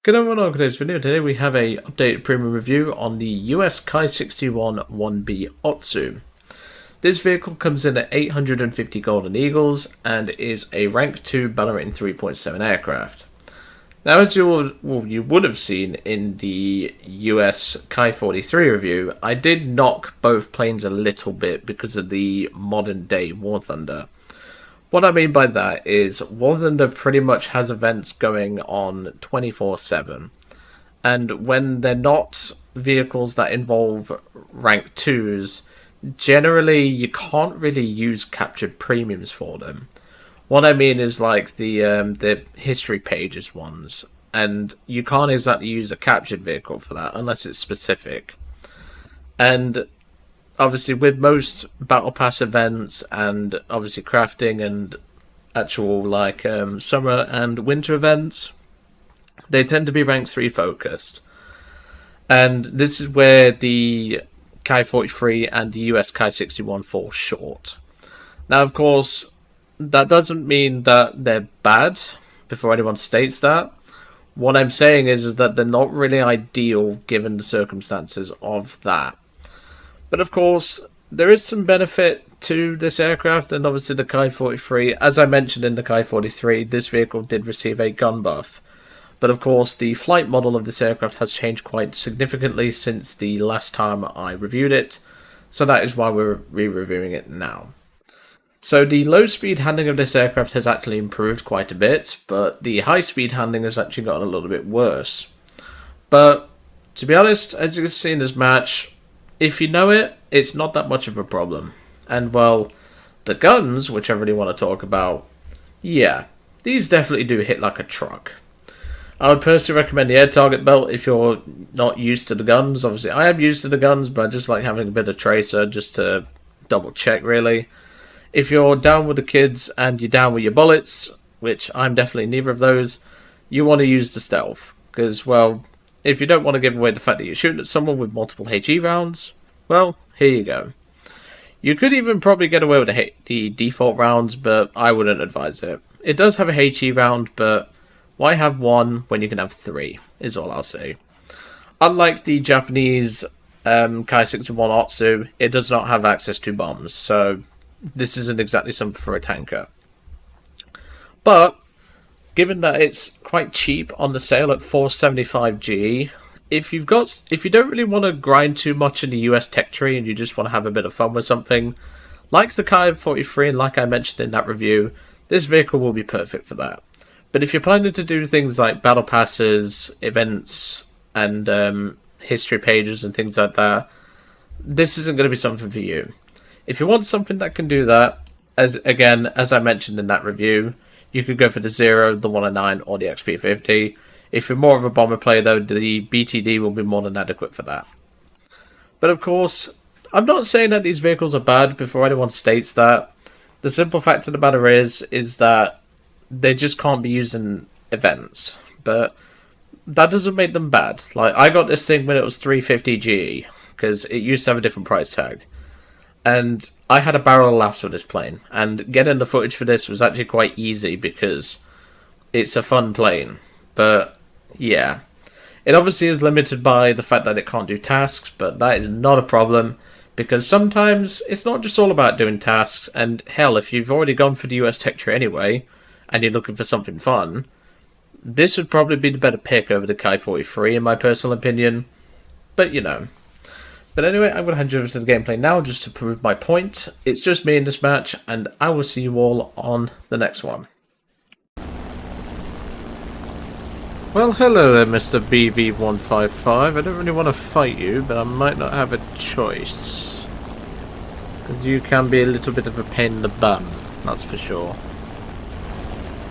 Good everyone, on today's video. Today we have a updated premium review on the US Ki-61-Ib Otsu. This vehicle comes in at 850 Golden Eagles and is a Rank 2 battle rating 3.7 aircraft. Now, as you would have seen in the US Ki-43 review, I did knock both planes a little bit because of the modern day War Thunder. What I mean by that is War Thunder pretty much has events going on 24/7, and when they're not vehicles that involve rank 2s, generally you can't really use captured premiums for them. What I mean is like the history pages ones, and you can't exactly use a captured vehicle for that unless it's specific. And obviously, with most battle pass events and obviously crafting and actual like summer and winter events, they tend to be rank 3 focused. And this is where the Ki-43 and the US Ki-61 fall short. Now, of course, that doesn't mean that they're bad, before anyone states that. What I'm saying is that they're not really ideal given the circumstances of that. But of course, there is some benefit to this aircraft, and obviously the Ki-43, as I mentioned in the Ki-43, this vehicle did receive a gun buff. But of course, the flight model of this aircraft has changed quite significantly since the last time I reviewed it, so that is why we're re-reviewing it now. So the low-speed handling of this aircraft has actually improved quite a bit, but the high-speed handling has actually gotten a little bit worse. But, to be honest, as you can see in this match, if you know it, it's not that much of a problem. And, well, the guns, which I really want to talk about, yeah, these definitely do hit like a truck. I would personally recommend the air target belt if you're not used to the guns. Obviously, I am used to the guns, but I just like having a bit of tracer just to double check, really. If you're down with the kids and you're down with your bullets, which I'm definitely neither of those, you want to use the stealth. Because, well, if you don't want to give away the fact that you're shooting at someone with multiple HE rounds, well, here you go. You could even probably get away with the default rounds, but I wouldn't advise it. It does have a HE round, but why have one when you can have 3, is all I'll say. Unlike the Japanese Ki-61 Otsu, it does not have access to bombs, so this isn't exactly something for a tanker. But given that it's quite cheap on the sale at 475 GE, if you don't really want to grind too much in the US tech tree and you just want to have a bit of fun with something, like the Ki-43 and like I mentioned in that review, this vehicle will be perfect for that. But if you're planning to do things like battle passes, events, and history pages and things like that, this isn't going to be something for you. If you want something that can do that, as I mentioned in that review, you could go for the 0, the 109, or the XP50. If you're more of a bomber player, though, the BTD will be more than adequate for that. But of course, I'm not saying that these vehicles are bad before anyone states that. The simple fact of the matter is that they just can't be used in events. But that doesn't make them bad. Like, I got this thing when it was 350 GE, because it used to have a different price tag. And I had a barrel of laughs with this plane. And getting the footage for this was actually quite easy because it's a fun plane. But yeah, it obviously is limited by the fact that it can't do tasks, but that is not a problem because sometimes it's not just all about doing tasks. And hell, if you've already gone for the US tech tree anyway and you're looking for something fun, this would probably be the better pick over the Ki-43 in my personal opinion. But you know. But anyway, I'm going to hand you over to the gameplay now just to prove my point. It's just me in this match, and I will see you all on the next one. Well, hello there, Mr. BV155. I don't really want to fight you, but I might not have a choice. Because you can be a little bit of a pain in the bum, that's for sure.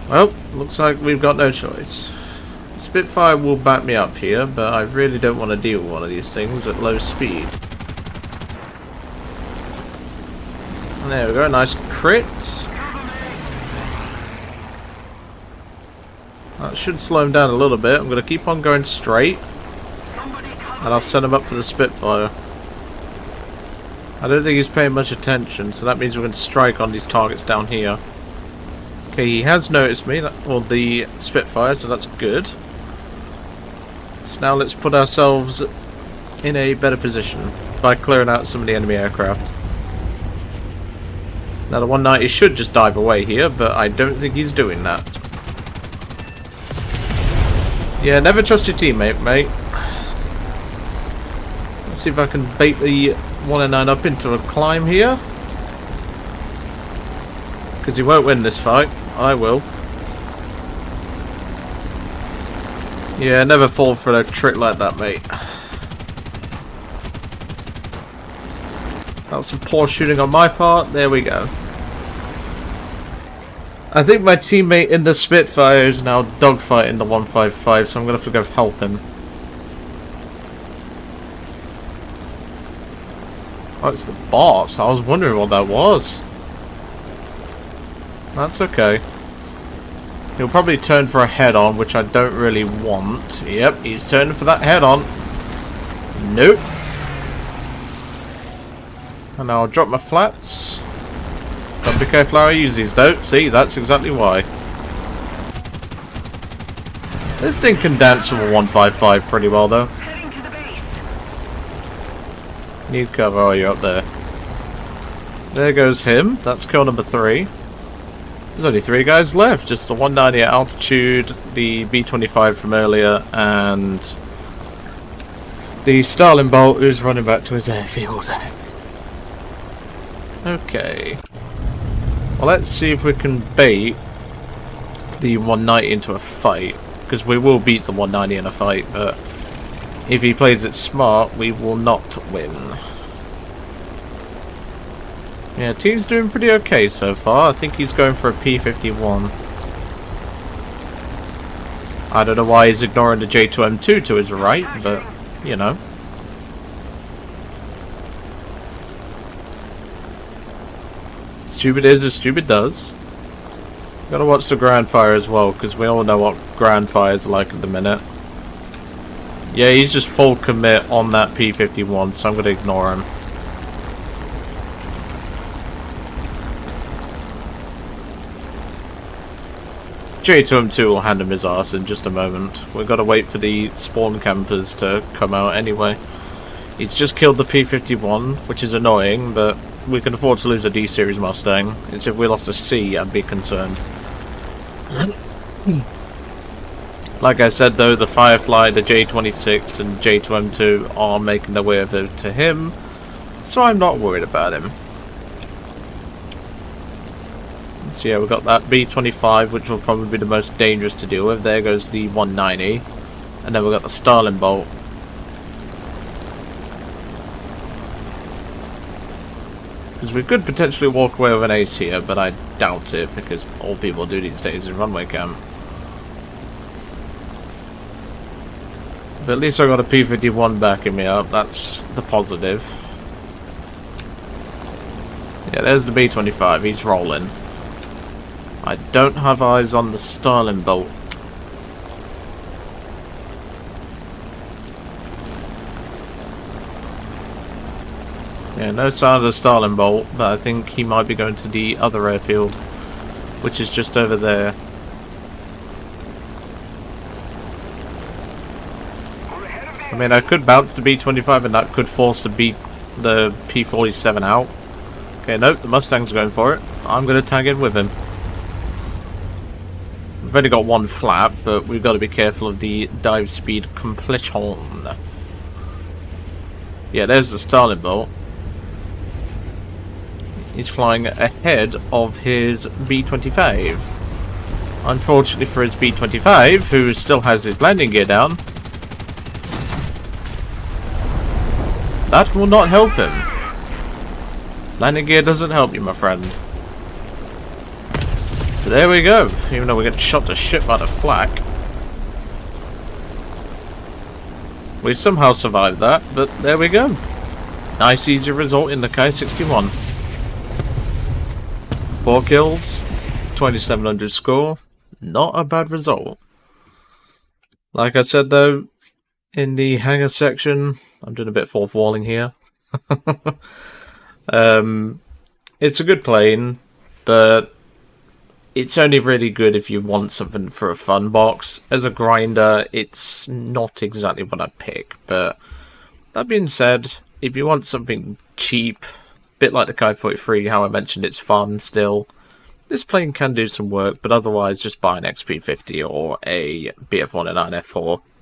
Well, looks like we've got no choice. Spitfire will back me up here, but I really don't want to deal with one of these things at low speed. And there we go, nice crit. That should slow him down a little bit. I'm going to keep on going straight. And I'll set him up for the Spitfire. I don't think he's paying much attention, so that means we're going to strike on these targets down here. Okay, he has noticed me, or the Spitfire, so that's good. So now let's put ourselves in a better position by clearing out some of the enemy aircraft. Now the 190 should just dive away here, but I don't think he's doing that. Yeah, never trust your teammate, mate. Let's see if I can bait the 109 up into a climb here. Because he won't win this fight. I will. Yeah, never fall for a trick like that, mate. That was some poor shooting on my part. There we go. I think my teammate in the Spitfire is now dogfighting the 155, so I'm going to have to go help him. Oh, it's the boss. I was wondering what that was. That's okay. He'll probably turn for a head-on, which I don't really want. Yep, he's turning for that head-on. Nope. And now I'll drop my flats. Gotta be careful how I use these, though. See, that's exactly why. This thing can dance from a 155 pretty well, though. Need cover. Oh, you're up there. There goes him. That's kill number 3. There's only 3 guys left. Just the 190 at altitude, the B-25 from earlier, and the Starling Bolt who's running back to his airfield. Okay. Well, let's see if we can bait the 190 into a fight, because we will beat the 190 in a fight, but if he plays it smart, we will not win. Yeah, team's doing pretty okay so far. I think he's going for a P-51. I don't know why he's ignoring the J2M2 to his right, but, you know. Stupid is as stupid does. Gotta watch the ground fire as well, because we all know what ground fire is like at the minute. Yeah, he's just full commit on that P-51, so I'm gonna ignore him. J2M2 will hand him his arse in just a moment. We've got to wait for the spawn campers to come out anyway. He's just killed the P-51, which is annoying, but we can afford to lose a D-Series Mustang. It's if we lost a C, I'd be concerned. Like I said though, the Firefly, the J26 and J2M2 are making their way over to him, so I'm not worried about him. So yeah, we've got that B-25, which will probably be the most dangerous to deal with. There goes the 190. And then we've got the Starling Bolt. Because we could potentially walk away with an ace here, but I doubt it, because all people do these days is runway camp. But at least I got a P-51 backing me up, that's the positive. Yeah, there's the B-25, he's rolling. I don't have eyes on the Starling Bolt. Yeah, no sign of the Starling Bolt, but I think he might be going to the other airfield, which is just over there. I mean, I could bounce the B-25 and that could force the P-47 out. Okay, nope, the Mustang's going for it. I'm going to tag in with him. We've only got one flap, but we've got to be careful of the dive speed completion. Yeah, there's the Starling Bolt. He's flying ahead of his B-25. Unfortunately for his B-25, who still has his landing gear down, that will not help him. Landing gear doesn't help you, my friend. But there we go, even though we're getting shot to shit by the flak. We somehow survived that, but there we go. Nice easy result in the Ki-61. 4 kills, 2700 score, not a bad result. Like I said though, in the hangar section, I'm doing a bit fourth walling here. It's a good plane, but it's only really good if you want something for a fun box. As a grinder, it's not exactly what I'd pick, but that being said, if you want something cheap, bit like the Ki-63, how I mentioned it's fun still, this plane can do some work, but otherwise just buy an XP50 or a BF109F4.